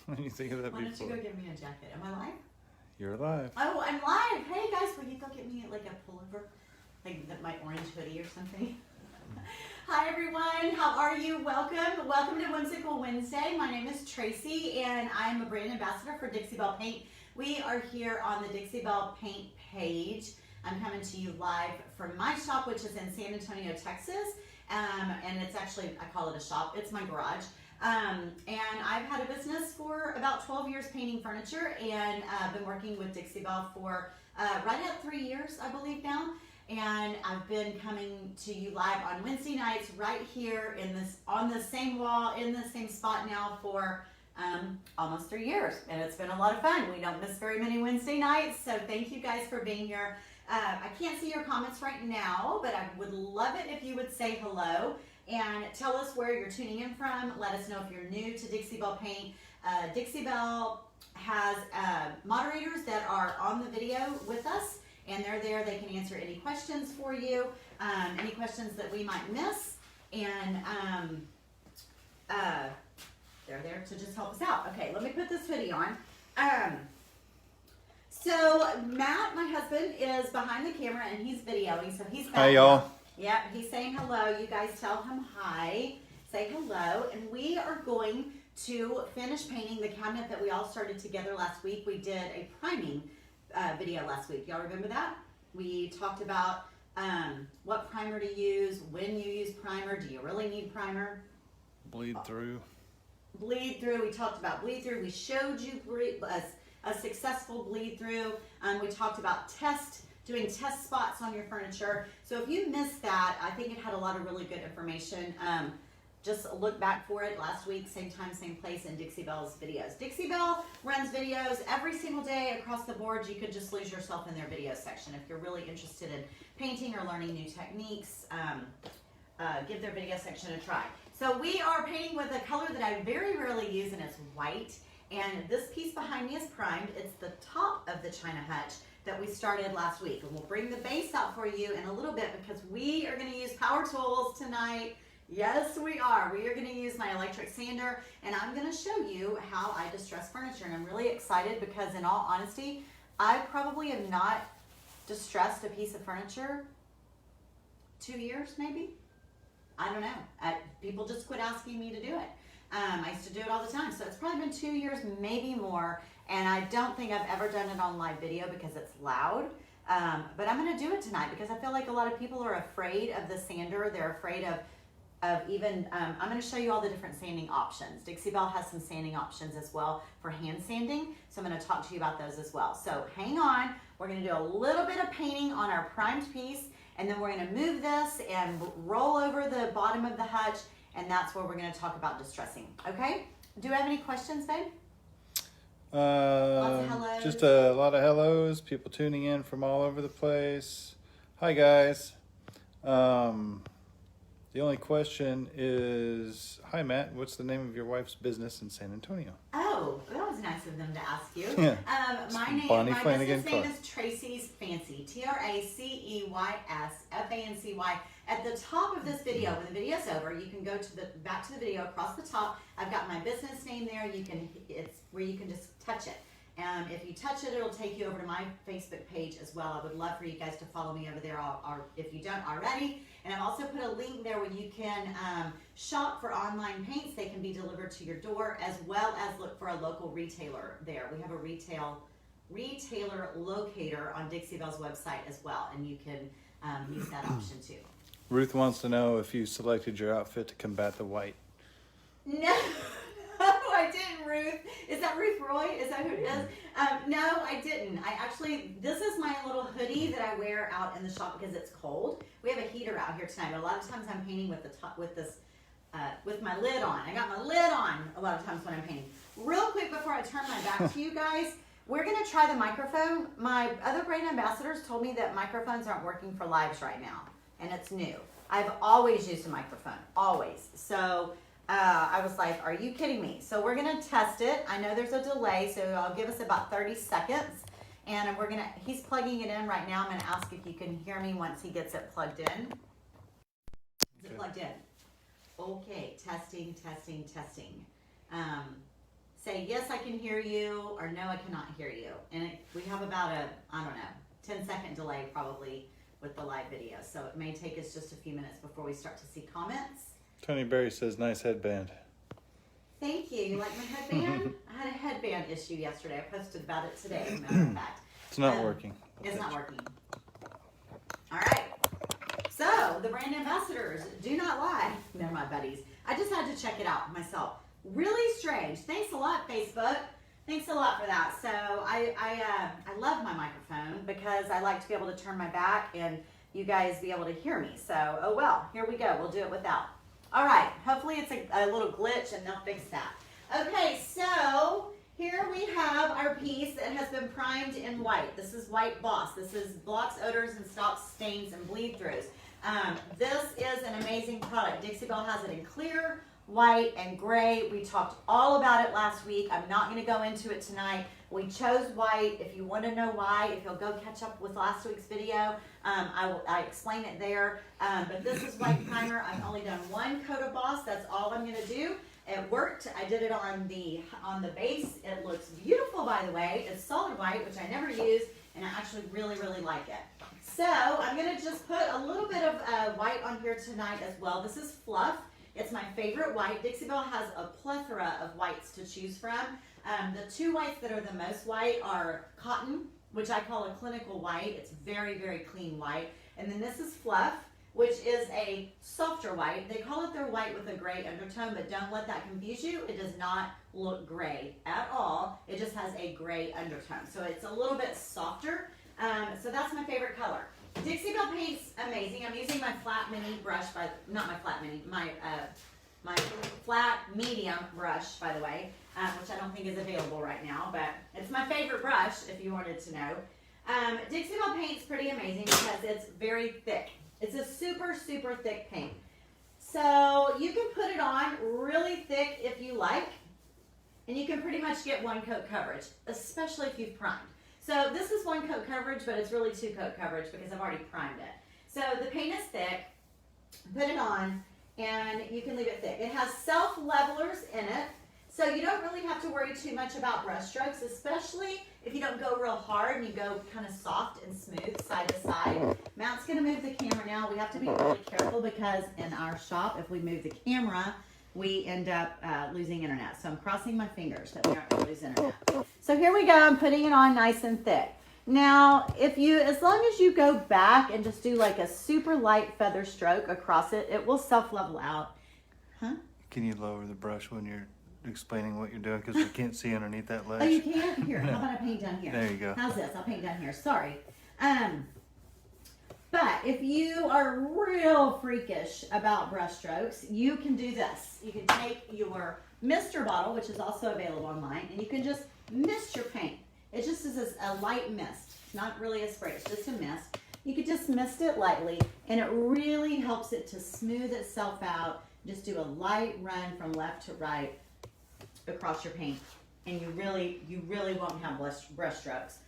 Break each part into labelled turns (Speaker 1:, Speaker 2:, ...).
Speaker 1: When you think of that
Speaker 2: Why don't
Speaker 1: before.
Speaker 2: you go get me a jacket? Am I live?
Speaker 1: You're alive.
Speaker 2: Oh, I'm live. Hey guys, will you go get me like a pullover? Like my orange hoodie or something? Hi everyone, how are you? Welcome. Welcome to Whimsical Wednesday. My name is Tracy and I'm a brand ambassador for Dixie Belle Paint. We are here on the Dixie Belle Paint page. I'm coming to you live from my shop, which is in San Antonio, Texas. And it's actually, I call it a shop, it's my garage. And I've had a business for about 12 years painting furniture, and I've been working with Dixie Belle for right at 3 years, I believe now. And I've been coming to you live on Wednesday nights right here on the same wall, in the same spot now for almost 3 years. And it's been a lot of fun. We don't miss very many Wednesday nights, so thank you guys for being here. I can't see your comments right now, but I would love it if you would say hello and tell us where you're tuning in from. Let us know if you're new to Dixie Belle Paint. Dixie Belle has moderators that are on the video with us, and they're there. They can answer any questions for you, any questions that we might miss, and they're there to just help us out. Okay, let me put this hoodie on. So Matt, my husband, is behind the camera and he's videoing, so he's back.
Speaker 1: Hi y'all.
Speaker 2: Yep, he's saying hello. You guys tell him hi. Say hello. And we are going to finish painting the cabinet that we all started together last week. We did a priming video last week. Y'all remember that? We talked about what primer to use, when you use primer. Do you really need primer?
Speaker 1: Bleed through.
Speaker 2: Bleed through. We talked about bleed through. We showed you a successful bleed through. We talked about doing test spots on your furniture. So if you missed that, I think it had a lot of really good information. Just look back for it last week, same time, same place in Dixie Belle's videos. Dixie Belle runs videos every single day across the board. You could just lose yourself in their video section. If you're really interested in painting or learning new techniques, give their video section a try. So we are painting with a color that I very rarely use, and it's white. And this piece behind me is primed. It's the top of the China hutch that we started last week. And we'll bring the base out for you in a little bit because we are going to use power tools tonight. Yes, we are. We are going to use my electric sander, and I'm going to show you how I distress furniture. And I'm really excited because, in all honesty, I probably have not distressed a piece of furniture 2 years, maybe. I don't know. People just quit asking me to do it. I used to do it all the time. So it's probably been 2 years, maybe more. And I don't think I've ever done it on live video because it's loud. But I'm going to do it tonight because I feel like a lot of people are afraid of the sander. They're afraid of even, I'm going to show you all the different sanding options. Dixie Belle has some sanding options as well for hand sanding. So I'm going to talk to you about those as well. So hang on. We're going to do a little bit of painting on our primed piece. And then we're going to move this and roll over the bottom of the hutch. And that's where we're going to talk about distressing. Okay? Do you have any questions, babe? Lots of hellos.
Speaker 1: Just a lot of hellos. People tuning in from all over the place. Hi guys. The only question is, hi Matt, what's the name of your wife's business in San Antonio?
Speaker 2: Oh, that was nice of them to ask you.
Speaker 1: Yeah.
Speaker 2: My business name is Tracy's Fancy. Traceysfancy. At the top of this video, when the video's over, you can go to back to the video across the top. I've got my business name there. It's where you can just touch it. If you touch it, it'll take you over to my Facebook page as well. I would love for you guys to follow me over there if you don't already. And I've also put a link there where you can shop for online paints. They can be delivered to your door, as well as look for a local retailer there. We have a retailer locator on Dixie Belle's website as well, and you can use that option too.
Speaker 1: Ruth wants to know if you selected your outfit to combat the white.
Speaker 2: No, I didn't, Ruth. Is that Ruth Roy? Is that who it is? No, I didn't. This is my little hoodie that I wear out in the shop because it's cold. We have a heater out here tonight, but a lot of times I'm painting with with my lid on. I got my lid on a lot of times when I'm painting. Real quick before I turn my back to you guys, we're going to try the microphone. My other brand ambassadors told me that microphones aren't working for lives right now, and it's new. I've always used a microphone, always. So I was like, are you kidding me? So we're going to test it. I know there's a delay, so I'll give us about 30 seconds. And he's plugging it in right now. I'm going to ask if you can hear me once he gets it plugged in. Is it plugged in? Okay, testing. say, yes, I can hear you, or no, I cannot hear you. And we have about a, I don't know, 10-second delay probably with the live video. So it may take us just a few minutes before we start to see comments.
Speaker 1: Tony Berry says, nice headband.
Speaker 2: Thank you. You like my headband? I had a headband issue yesterday. I posted about it today, as a matter of fact.
Speaker 1: It's not working.
Speaker 2: It's not working. All right. So, the brand ambassadors, do not lie. They're my buddies. I just had to check it out myself. Really strange. Thanks a lot, Facebook. Thanks a lot for that. So, I love my microphone because I like to be able to turn my back and you guys be able to hear me. So, oh well, here we go. We'll do it without. All right. Hopefully it's a little glitch and they'll fix that. Okay, so here we have our piece that has been primed in white. This is white B.O.S. This is blocks, odors, and stops stains and bleed throughs. This is an amazing product. Dixie Belle has it in clear, white, and gray. We talked all about it last week. I'm not going to go into it tonight. We chose white. If you want to know why, if you'll go catch up with last week's video, I explain it there. But this is white primer. I've only done one coat of B.O.S. That's all I'm going to do. It worked. I did it on the base. It looks beautiful, by the way. It's solid white, which I never use, and I actually really, really like it. So I'm going to just put a little bit of white on here tonight as well. This is Fluff. It's my favorite white. Dixie Belle has a plethora of whites to choose from. The two whites that are the most white are Cotton, which I call a clinical white. It's very, very clean white. And then this is Fluff, which is a softer white. They call it their white with a gray undertone, but don't let that confuse you. It does not look gray at all. It just has a gray undertone. So it's a little bit softer. So that's my favorite color. Dixie Belle paint's amazing. I'm using my flat mini brush, not my flat mini, my flat medium brush, by the way, which I don't think is available right now, but it's my favorite brush if you wanted to know. Dixie Belle paint's pretty amazing because it's very thick. It's a super, super thick paint. So you can put it on really thick if you like, and you can pretty much get one coat coverage, especially if you've primed. So this is one coat coverage, but it's really two coat coverage because I've already primed it. So the paint is thick, put it on, and you can leave it thick. It has self-levelers in it, so you don't really have to worry too much about brush strokes, especially if you don't go real hard and you go kind of soft and smooth side to side. Matt's going to move the camera now. We have to be really careful because in our shop, if we move the camera, we end up losing internet. So I'm crossing my fingers that we aren't going to lose internet. So here we go. I'm putting it on nice and thick. Now, as long as you go back and just do like a super light feather stroke across it, it will self-level out. Huh?
Speaker 1: Can you lower the brush when you're explaining what you're doing because we can't see underneath that ledge?
Speaker 2: Oh, you can't? Here, how about I paint down here?
Speaker 1: There you go.
Speaker 2: How's this? I'll paint down here. Sorry. But if you are real freakish about brush strokes, you can do this. You can take your mister bottle, which is also available online, and you can just mist your paint. It just is a light mist. It's not really a spray. It's just a mist. You could just mist it lightly, and it really helps it to smooth itself out. Just do a light run from left to right across your paint, and you really won't have brush strokes.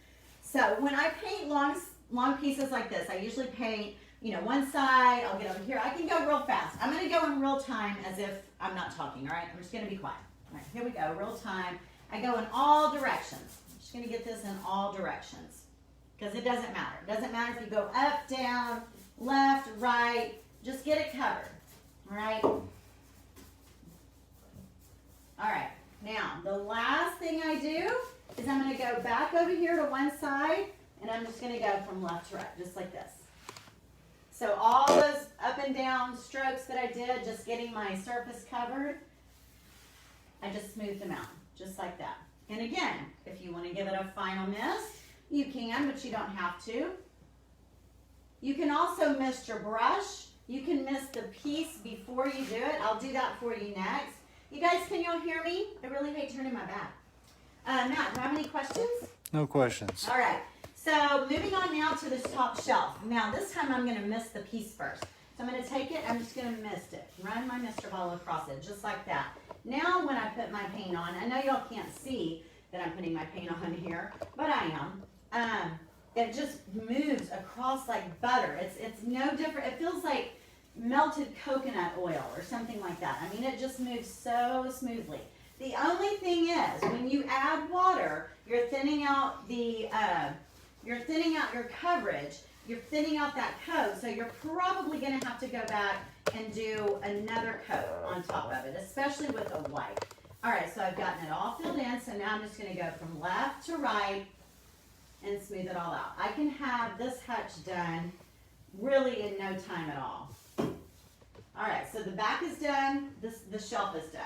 Speaker 2: So when I paint long pieces like this, I usually paint, one side. I'll get over here. I can go real fast. I'm going to go in real time as if I'm not talking, all right? I'm just going to be quiet. All right, here we go, real time. I go in all directions. I'm just going to get this in all directions because it doesn't matter. It doesn't matter if you go up, down, left, right. Just get it covered, all right? All right, now the last thing I do is I'm going to go back over here to one side, and I'm just going to go from left to right, just like this. So all those up and down strokes that I did, just getting my surface covered, I just smoothed them out, just like that. And again, if you want to give it a final mist, you can, but you don't have to. You can also mist your brush. You can mist the piece before you do it. I'll do that for you next. You guys, can y'all hear me? I really hate turning my back. Matt, do you have any questions?
Speaker 1: No questions.
Speaker 2: All right. So moving on now to this top shelf. Now this time I'm going to mist the piece first. So I'm going to take it, I'm just going to mist it. Run my mister bottle across it, just like that. Now when I put my paint on, I know y'all can't see that I'm putting my paint on here, but I am. It just moves across like butter. It's no different. It feels like melted coconut oil or something like that. I mean, it just moves so smoothly. The only thing is, when you add water, you're thinning out your coverage, you're thinning out that coat, so you're probably gonna have to go back and do another coat on top of it, especially with a white. All right, so I've gotten it all filled in, so now I'm just gonna go from left to right and smooth it all out. I can have this hutch done really in no time at all. All right, so the back is done, the shelf is done.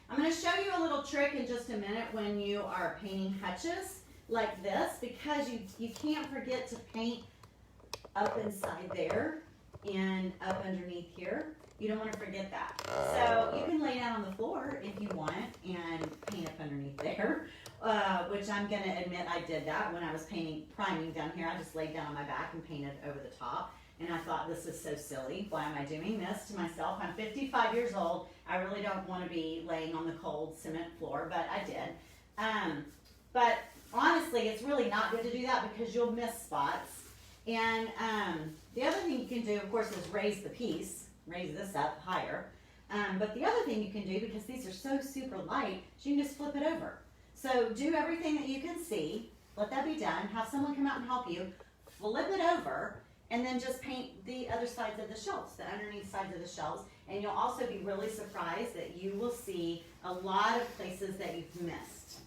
Speaker 2: I'm gonna show you a little trick in just a minute when you are painting hutches like this, because you can't forget to paint up inside there and up underneath here. You don't want to forget that. So you can lay down on the floor if you want and paint up underneath there, which I'm going to admit I did that when I was priming down here. I just laid down on my back and painted over the top. And I thought, this is so silly. Why am I doing this to myself? I'm 55 years old. I really don't want to be laying on the cold cement floor, but I did. But honestly, it's really not good to do that because you'll miss spots. And the other thing you can do, of course, is raise the piece, raise this up higher. But the other thing you can do, because these are so super light, is you can just flip it over. So do everything that you can see, let that be done, have someone come out and help you, flip it over, and then just paint the other sides of the shelves, the underneath sides of the shelves. And you'll also be really surprised that you will see a lot of places that you've missed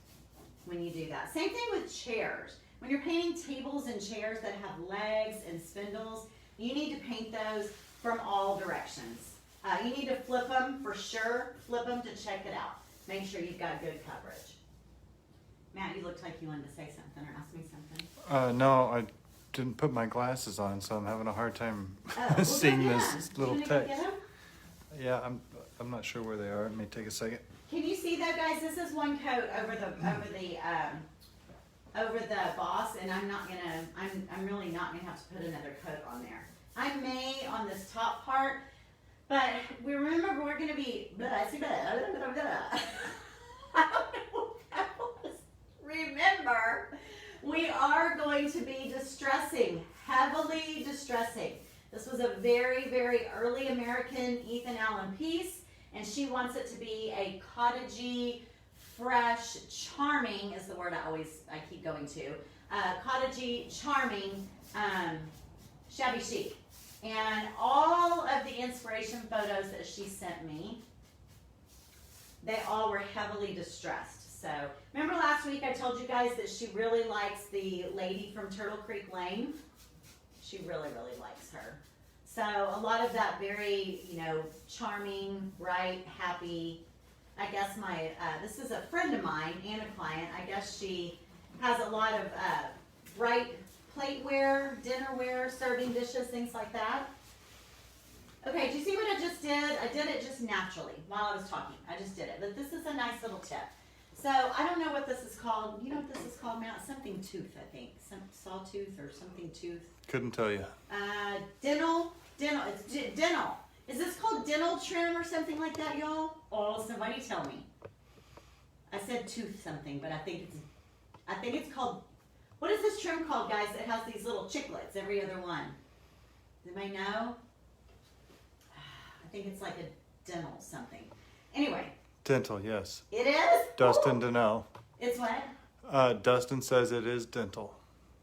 Speaker 2: when you do that. Same thing with chairs. When you're painting tables and chairs that have legs and spindles, you need to paint those from all directions. You need to flip them for sure, flip them to check it out. Make sure you've got good coverage. Matt, you looked like you wanted to say something or ask me something.
Speaker 1: No, I didn't put my glasses on, so I'm having a hard time seeing this little text. Yeah, I'm not sure where they are. It may take a second.
Speaker 2: Can you see that, guys? This is one coat over the B.O.S, and I'm really not gonna have to put another coat on there. I may on this top part, but we remember we're gonna be. Remember, we are going to be distressing, heavily distressing. This was a very, very early American Ethan Allen piece, and she wants it to be a cottagey, fresh, charming is the word I keep going to. Cottagey, charming, shabby chic. And all of the inspiration photos that she sent me, they all were heavily distressed. So remember last week I told you guys that she really likes the lady from Turtle Creek Lane? She really, really likes her. So a lot of that very, charming, bright, happy. I guess this is a friend of mine and a client. I guess she has a lot of bright plateware, dinnerware, serving dishes, things like that. Okay, do you see what I just did? I did it just naturally while I was talking. I just did it. But this is a nice little tip. So I don't know what this is called. You know what this is called, Matt? Something tooth, I think. Some sawtooth or something tooth.
Speaker 1: Couldn't tell you.
Speaker 2: Dental. It's dental. Is this called dental trim or something like that, y'all? Oh, somebody tell me. I said tooth something, but I think it's called. What is this trim called, guys? It has these little chiclets, every other one. Does anybody know? I think it's like a dental something. Anyway.
Speaker 1: Dental, yes.
Speaker 2: It is?
Speaker 1: Dustin to know.
Speaker 2: It's what?
Speaker 1: Dustin says it is dental.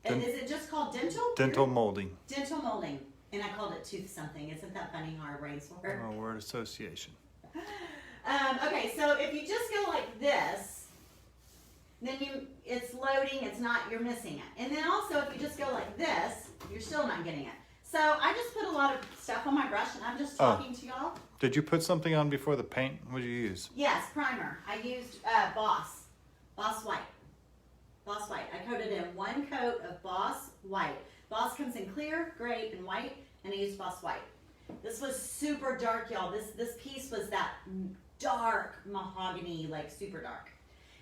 Speaker 2: Is it just called dental?
Speaker 1: Dental molding.
Speaker 2: Dental molding. And I called it tooth something. Isn't that funny how our brains work?
Speaker 1: Oh, word association.
Speaker 2: Okay, so if you just go like this, then it's loading, you're missing it. And then also if you just go like this, you're still not getting it. So I just put a lot of stuff on my brush and I'm just talking to y'all.
Speaker 1: Did you put something on before the paint? What did you use?
Speaker 2: Yes, primer. I used B.O.S White. B.O.S White. I coated in one coat of B.O.S White. B.O.S comes in clear, gray, and white, and I used B.O.S White. This was super dark, y'all. This piece was that dark mahogany, like super dark.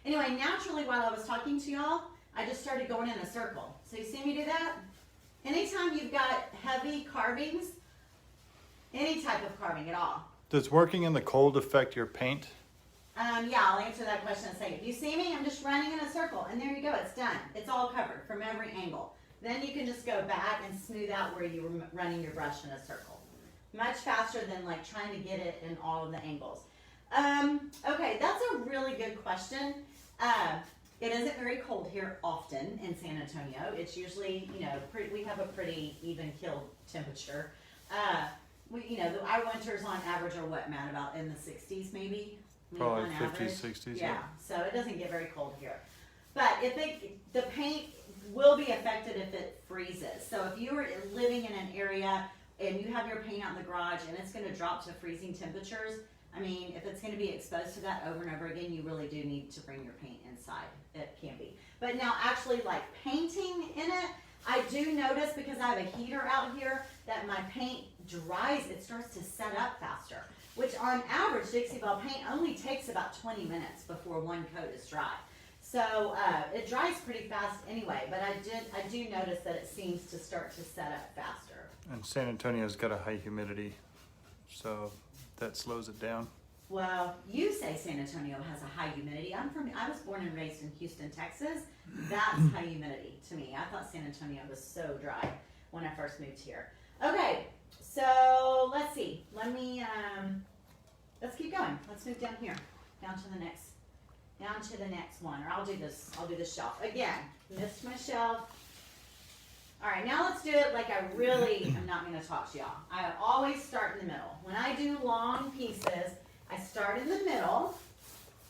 Speaker 2: Anyway, naturally, while I was talking to y'all, I just started going in a circle. So you see me do that? Anytime you've got heavy carvings, any type of carving at all.
Speaker 1: Does working in the cold affect your paint?
Speaker 2: Yeah, I'll answer that question in a second. You see me? I'm just running in a circle, and there you go. It's done. It's all covered from every angle. Then you can just go back and smooth out where you were running your brush in a circle. Much faster than like trying to get it in all of the angles. Okay, that's a really good question. It isn't very cold here often in San Antonio. It's usually, you know, we have a pretty even keel temperature. Our winters on average are what, Matt, about in the 60s maybe?
Speaker 1: Probably
Speaker 2: on
Speaker 1: 50s,
Speaker 2: average?
Speaker 1: 60s.
Speaker 2: Yeah, so it doesn't get very cold here. But the paint will be affected if it freezes. So if you are living in an area and you have your paint out in the garage and it's going to drop to freezing temperatures, I mean, if it's going to be exposed to that over and over again, you really do need to bring your paint inside. It can be. But now actually like painting in it, I do notice because I have a heater out here that my paint dries, it starts to set up faster. Which on average, Dixie Belle paint only takes about 20 minutes before one coat is dry. So it dries pretty fast anyway, but I do notice that it seems to start to set up faster.
Speaker 1: And San Antonio's got a high humidity, so that slows it down.
Speaker 2: Well, you say San Antonio has a high humidity. I was born and raised in Houston, Texas. That's high humidity to me. I thought San Antonio was so dry when I first moved here. Okay, so let's see. Let's keep going. Let's move down here, down to the next one. Or I'll do this shelf. Again, missed my shelf. All right, now let's do it like I really am not gonna talk to y'all. I always start in the middle. When I do long pieces, I start in the middle,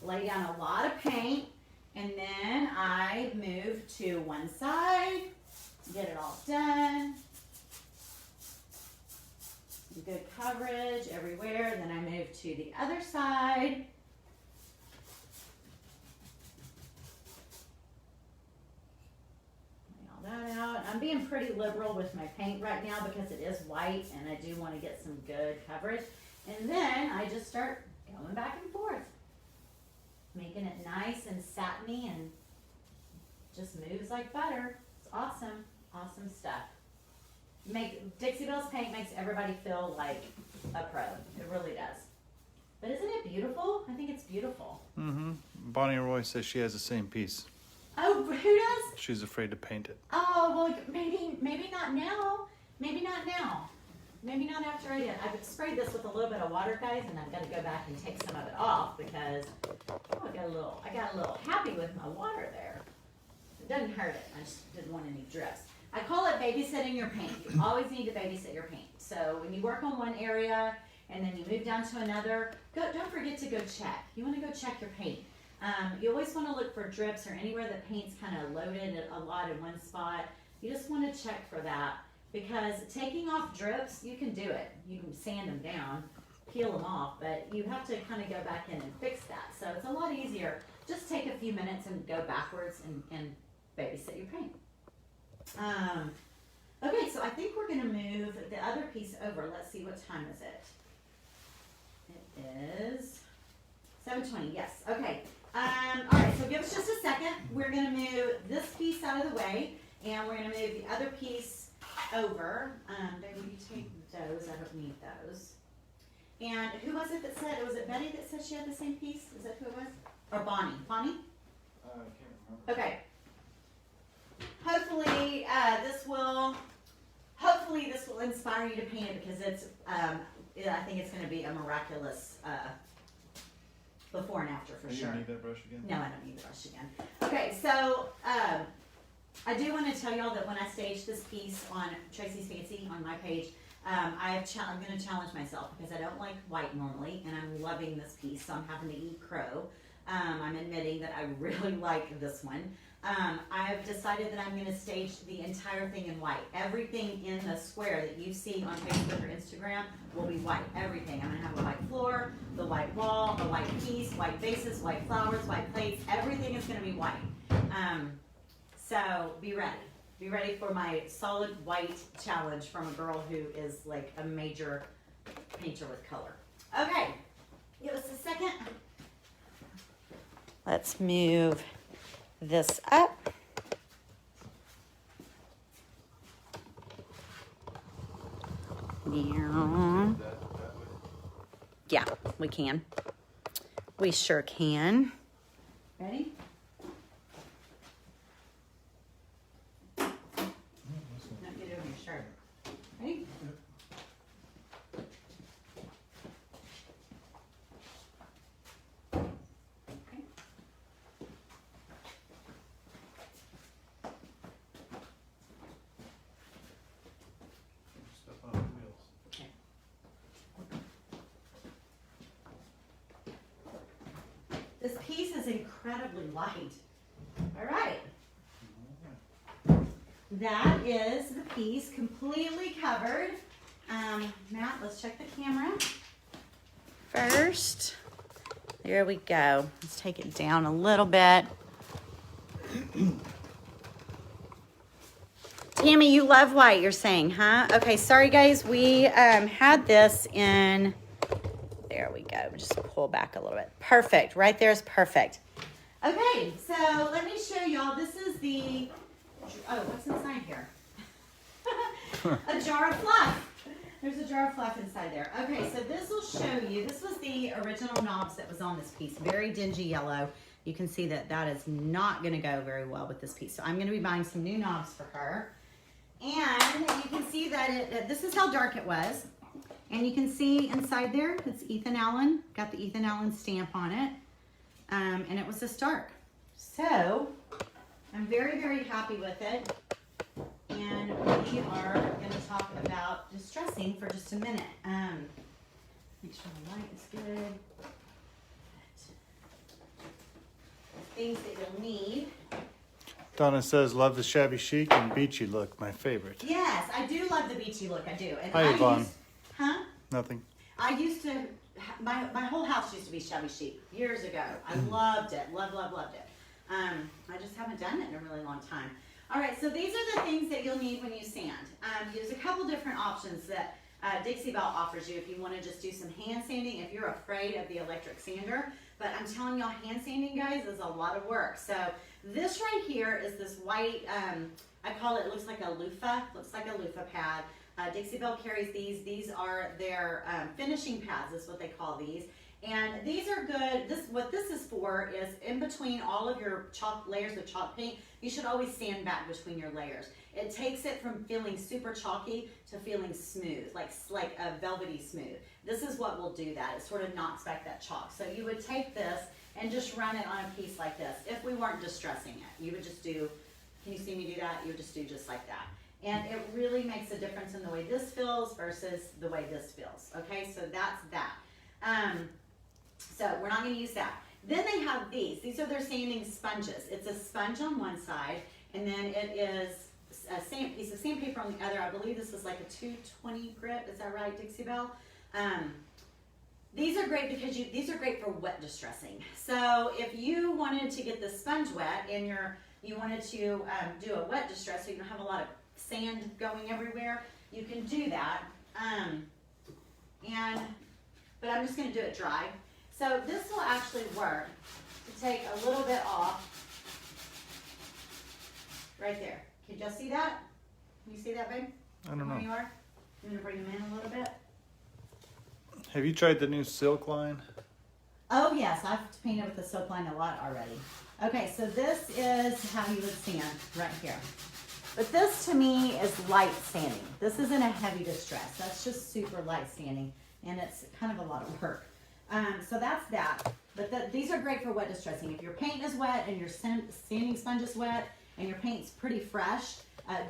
Speaker 2: lay down a lot of paint, and then I move to one side, get it all done. Good coverage everywhere. Then I move to the other side. Lay all that out. I'm being pretty liberal with my paint right now because it is white and I do want to get some good coverage. And then I just start going back and forth, making it nice and satiny and just moves like butter. It's awesome, awesome stuff. Dixie Belle's paint makes everybody feel like a pro. It really does. But isn't it beautiful? I think it's beautiful.
Speaker 1: Mm-hmm. Bonnie Roy says she has the same piece.
Speaker 2: Oh, who does?
Speaker 1: She's afraid to paint it.
Speaker 2: Oh, well, maybe not now. Maybe not now. Maybe not after I did. I've sprayed this with a little bit of water, guys, and I've got to go back and take some of it off because I got a little happy with my water there. It doesn't hurt it. I just didn't want any drips. I call it babysitting your paint. You always need to babysit your paint. So when you work on one area and then you move down to another, don't forget to go check. You want to go check your paint. You always want to look for drips or anywhere that paint's kind of loaded a lot in one spot. You just want to check for that because taking off drips, you can do it. You can sand them down, peel them off, but you have to kind of go back in and fix that. So it's a lot easier. Just take a few minutes and go backwards and babysit your paint. Okay, so I think we're going to move the other piece over. Let's see, what time is it? It is 7:20, yes. Okay. All right, so give us just a second. We're going to move this piece out of the way, and we're going to move the other piece over. Baby, you take those. I don't need those. And who was it that said, was it Betty that said she had the same piece? Is that who it was? Or Bonnie? Bonnie?
Speaker 1: I can't remember.
Speaker 2: Okay. Hopefully this will inspire you to paint it because it's I think it's going to be a miraculous before and after for sure.
Speaker 1: You need that brush again?
Speaker 2: No, I don't need the brush again. Okay, so I do want to tell y'all that when I staged this piece on Tracy's Fancy on my page, I'm going to challenge myself because I don't like white normally, and I'm loving this piece, so I'm having to eat crow. I'm admitting that I really like this one. I've decided that I'm going to stage the entire thing in white. Everything in the square that you see on Facebook or Instagram will be white. Everything. I'm going to have a white floor, the white wall, a white piece, white vases, white flowers, white plates. Everything is going to be white. So be ready. Be ready for my solid white challenge from a girl who is like a major painter with color. Okay. Give us a second. Let's move this up. Yeah, we can. We sure can. Ready? No, get it over your shirt. Ready? Okay. is incredibly light. All right. That is the piece completely covered. Matt, let's check the camera. First, there we go. Let's take it down a little bit. Tammy, you love white, you're saying, huh? Okay, sorry guys, we had this in, there we go. Just pull back a little bit. Perfect, right there is perfect. Okay, so let me show y'all. This is the, oh, what's inside here? A jar of fluff. There's a jar of fluff inside there. Okay, so this will show you, this was the original knobs that was on this piece. Very dingy yellow. You can see that that is not gonna go very well with this piece. So I'm gonna be buying some new knobs for her. And you can see that this is how dark it was. And you can see inside there, it's Ethan Allen. Got the Ethan Allen stamp on it. And it was this dark. So I'm very, very happy with it. And we are going to talk about distressing for just a minute. Make sure the light is good. Things that you'll need.
Speaker 1: Donna says, love the shabby chic and beachy look, my favorite.
Speaker 2: Yes, I do love the beachy look, I do. And
Speaker 1: Hi, Yvonne.
Speaker 2: Huh?
Speaker 1: Nothing.
Speaker 2: I used to, my whole house used to be shabby chic years ago. I loved it, loved it. I just haven't done it in a really long time. All right, so these are the things that you'll need when you sand. There's a couple different options that Dixie Belle offers you if you want to just do some hand sanding, if you're afraid of the electric sander. But I'm telling y'all, hand sanding, guys, is a lot of work. So this right here is this white, I call it, looks like a loofah, pad. Dixie Belle carries these. These are their finishing pads, is what they call these. And these are good. What this is for is in between all of your chalk layers of chalk paint, you should always sand back between your layers. It takes it from feeling super chalky to feeling smooth, like a velvety smooth. This is what will do that. It sort of knocks back that chalk. So you would take this and just run it on a piece like this. If we weren't distressing it, you would just do, can you see me do that? You would just do just like that. And it really makes a difference in the way this feels versus the way this feels. Okay, so that's that. So we're not going to use that. Then they have these. These are their sanding sponges. It's a sponge on one side, and then it is a piece of sandpaper on the other. I believe this is like a 220 grit. Is that right, Dixie Belle? These are great because these are great for wet distressing. So if you wanted to get the sponge wet and you wanted to do a wet distress, so you don't have a lot of sand going everywhere, you can do that. But I'm just going to do it dry. So this will actually work to take a little bit off right there. Can you just see that? Can you see that, babe?
Speaker 1: I don't know.
Speaker 2: Where you are? You want to bring them in a little bit?
Speaker 1: Have you tried the new silk line?
Speaker 2: Oh yes, I've painted with the silk line a lot already. Okay, so this is how you would sand right here. But this to me is light sanding. This isn't a heavy distress. That's just super light sanding, and it's kind of a lot of work. So that's that. But these are great for wet distressing. If your paint is wet and your sanding sponge is wet and your paint's pretty fresh,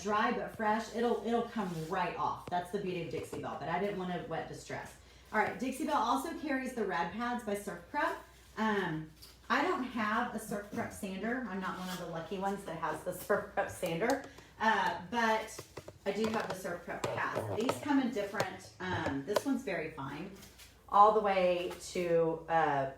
Speaker 2: dry but fresh, it'll come right off. That's the beauty of Dixie Belle, but I didn't want to wet distress. All right, Dixie Belle also carries the rad pads by Surf Prep. I don't have a Surf Prep sander. I'm not one of the lucky ones that has the Surf Prep sander, but I do have the Surf Prep pads. These come in different, this one's very fine, all the way to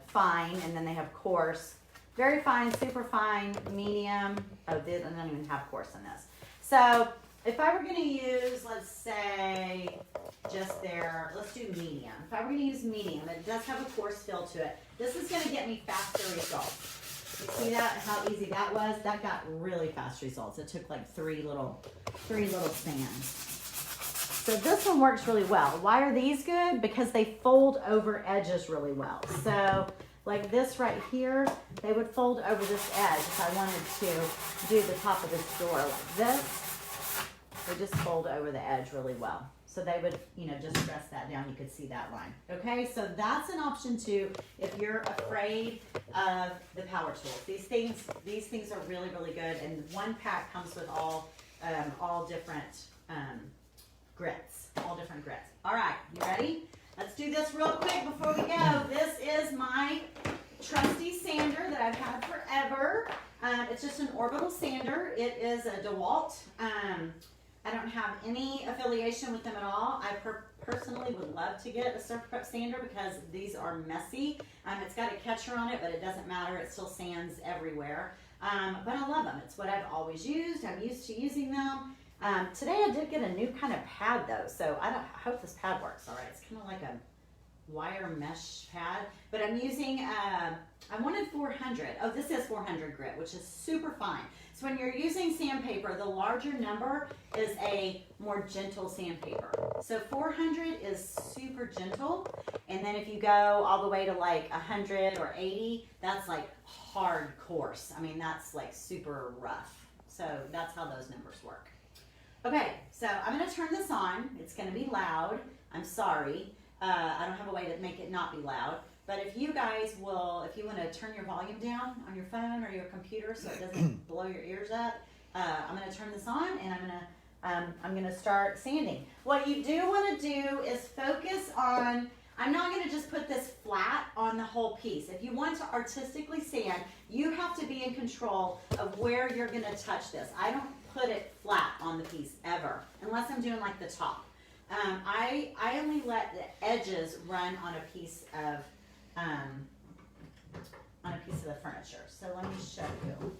Speaker 2: fine, and then they have coarse, very fine, super fine, medium. Oh, they don't even have coarse in this. So if I were going to use, let's say, just let's do medium. If I were going to use medium, it does have a coarse feel to it. This is going to get me faster results. You see that, how easy that was? That got really fast results. It took like three little sands. So this one works really well. Why are these good? Because they fold over edges really well. So like this right here, they would fold over this edge if I wanted to do the top of this door like this. They just fold over the edge really well. So they would, just press that down. You could see that line. Okay, so that's an option too if you're afraid of the power tools. These things are really, really good. And one pack comes with all different grits, all different grits. All right, you ready? Let's do this real quick before we go. This is my trusty sander that I've had forever. It's just an Orbital Sander. It is a DeWalt. I don't have any affiliation with them at all. I personally would love to get a surf prep sander because these are messy. It's got a catcher on it, but it doesn't matter. It still sands everywhere. But I love them. It's what I've always used. I'm used to using them. Today I did get a new kind of pad though, so I hope this pad works all right. It's kind of like a wire mesh pad, but I'm using, I wanted 400. Oh, this is 400 grit, which is super fine. So when you're using sandpaper, the larger number is a more gentle sandpaper. So 400 is super gentle, and then if you go all the way to like 100 or 80, that's like hard coarse. I mean, that's like super rough. So that's how those numbers work. Okay, so I'm gonna turn this on. It's gonna be loud. I'm sorry. I don't have a way to make it not be loud. But if you guys will, if you want to turn your volume down on your phone or your computer so it doesn't blow your ears up, I'm going to turn this on and I'm gonna start sanding. What you do want to do is focus on. I'm not going to just put this flat on the whole piece. If you want to artistically sand, you have to be in control of where you're going to touch this. I don't put it flat on the piece ever, unless I'm doing like the top. I only let the edges run on a piece of the furniture. So let me show you,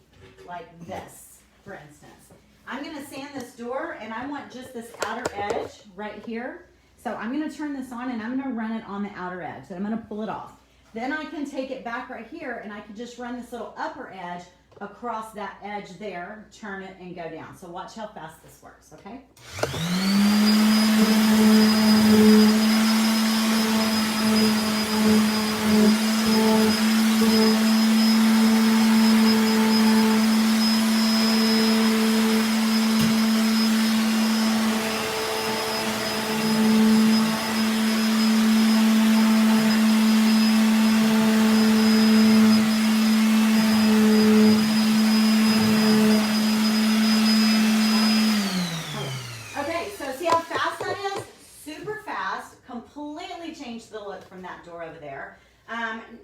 Speaker 2: like this, for instance. I'm going to sand this door, and I want just this outer edge right here. So I'm going to turn this on, and I'm going to run it on the outer edge. And I'm going to pull it off. Then I can take it back right here, and I can just run this little upper edge across that edge there, turn it, and go down. So watch how fast this works, okay?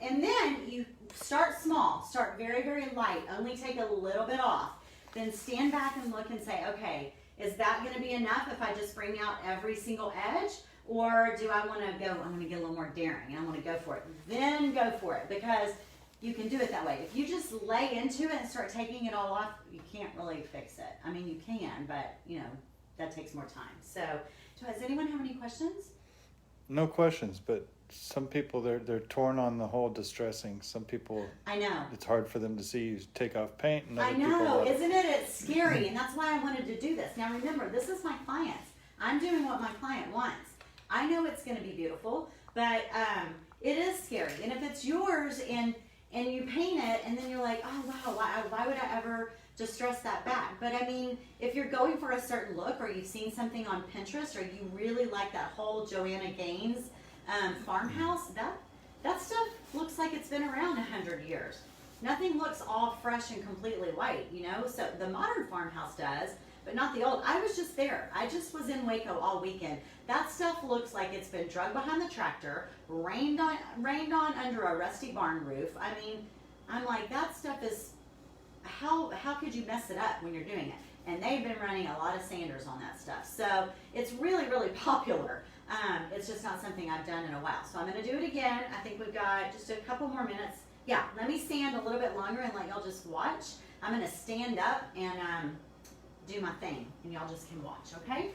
Speaker 2: And then you start small, start very, very light, only take a little bit off. Then stand back and look and say, okay, is that going to be enough if I just bring out every single edge? Or do I want to go, I'm going to get a little more daring, I want to go for it. Then go for it, because you can do it that way. If you just lay into it and start taking it all off, you can't really fix it. I mean, you can, but, you know, that takes more time. So does anyone have any questions?
Speaker 1: No questions, but some people, they're torn on the whole distressing. Some people,
Speaker 2: I know,
Speaker 1: it's hard for them to see you take off paint. And
Speaker 2: I know, isn't it? It's scary, and that's why I wanted to do this. Now remember, this is my client's. I'm doing what my client wants. I know it's going to be beautiful, but it is scary. And if it's yours and you paint it, and then you're like, oh wow, why would I ever distress that back? But I mean, if you're going for a certain look, or you've seen something on Pinterest, or you really like that whole Joanna Gaines farmhouse, that stuff looks like it's been around 100 years. Nothing looks all fresh and completely white, you know? So the modern farmhouse does, but not the old. I was just there. I just was in Waco all weekend. That stuff looks like it's been drugged behind the tractor, rained on under a rusty barn roof. I mean, I'm like, that stuff is, how could you mess it up when you're doing it? And they've been running a lot of sanders on that stuff. So it's really, really popular. It's just not something I've done in a while. So I'm going to do it again. I think we've got just a couple more minutes. Yeah, let me stand a little bit longer and let y'all just watch. I'm going to stand up and do my thing, and y'all just can watch, okay?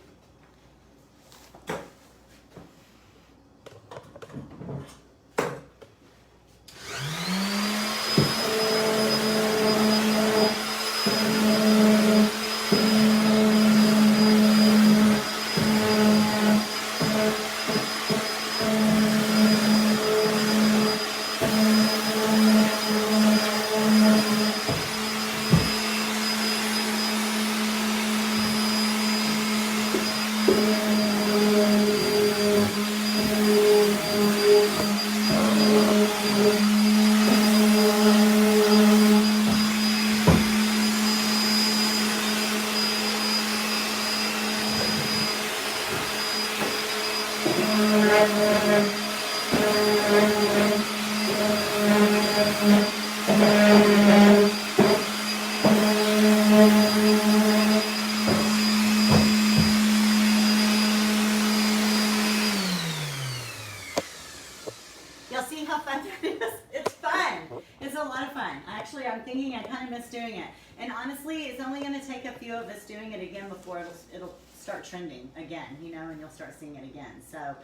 Speaker 2: a lot of fun. Actually, I'm thinking I kind of miss doing it. And honestly, it's only going to take a few of us doing it again before it'll start trending again, you know, and you'll start seeing it again. So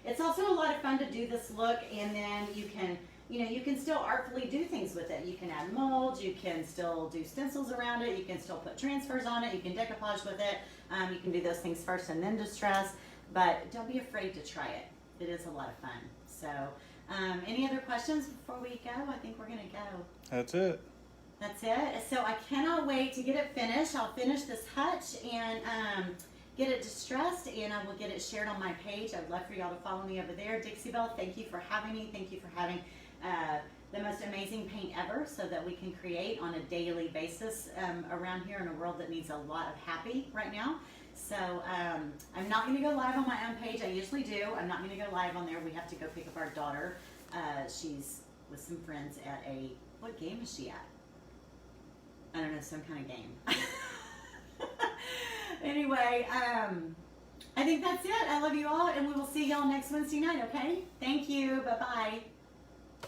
Speaker 2: it's also a lot of fun to do this look, and then you can, you know, you can still artfully do things with it. You can add molds, you can still do stencils around it, you can still put transfers on it, you can decoupage with it. You can do those things first and then distress, but don't be afraid to try it. It is a lot of fun. So any other questions before we go? I think we're gonna go.
Speaker 1: That's it.
Speaker 2: That's it. So I cannot wait to get it finished. I'll finish this hutch and get it distressed, and I will get it shared on my page. I'd love for y'all to follow me over there. Dixie Belle, thank you for having me. Thank you for having the most amazing paint ever, so that we can create on a daily basis around here in a world that needs a lot of happy right now. So I'm not going to go live on my own page. I usually do. I'm not going to go live on there. We have to go pick up our daughter. She's with some friends at what game is she at? I don't know, some kind of game. Anyway, I think that's it. I love you all, and we will see y'all next Wednesday night, okay? Thank you. Bye-bye.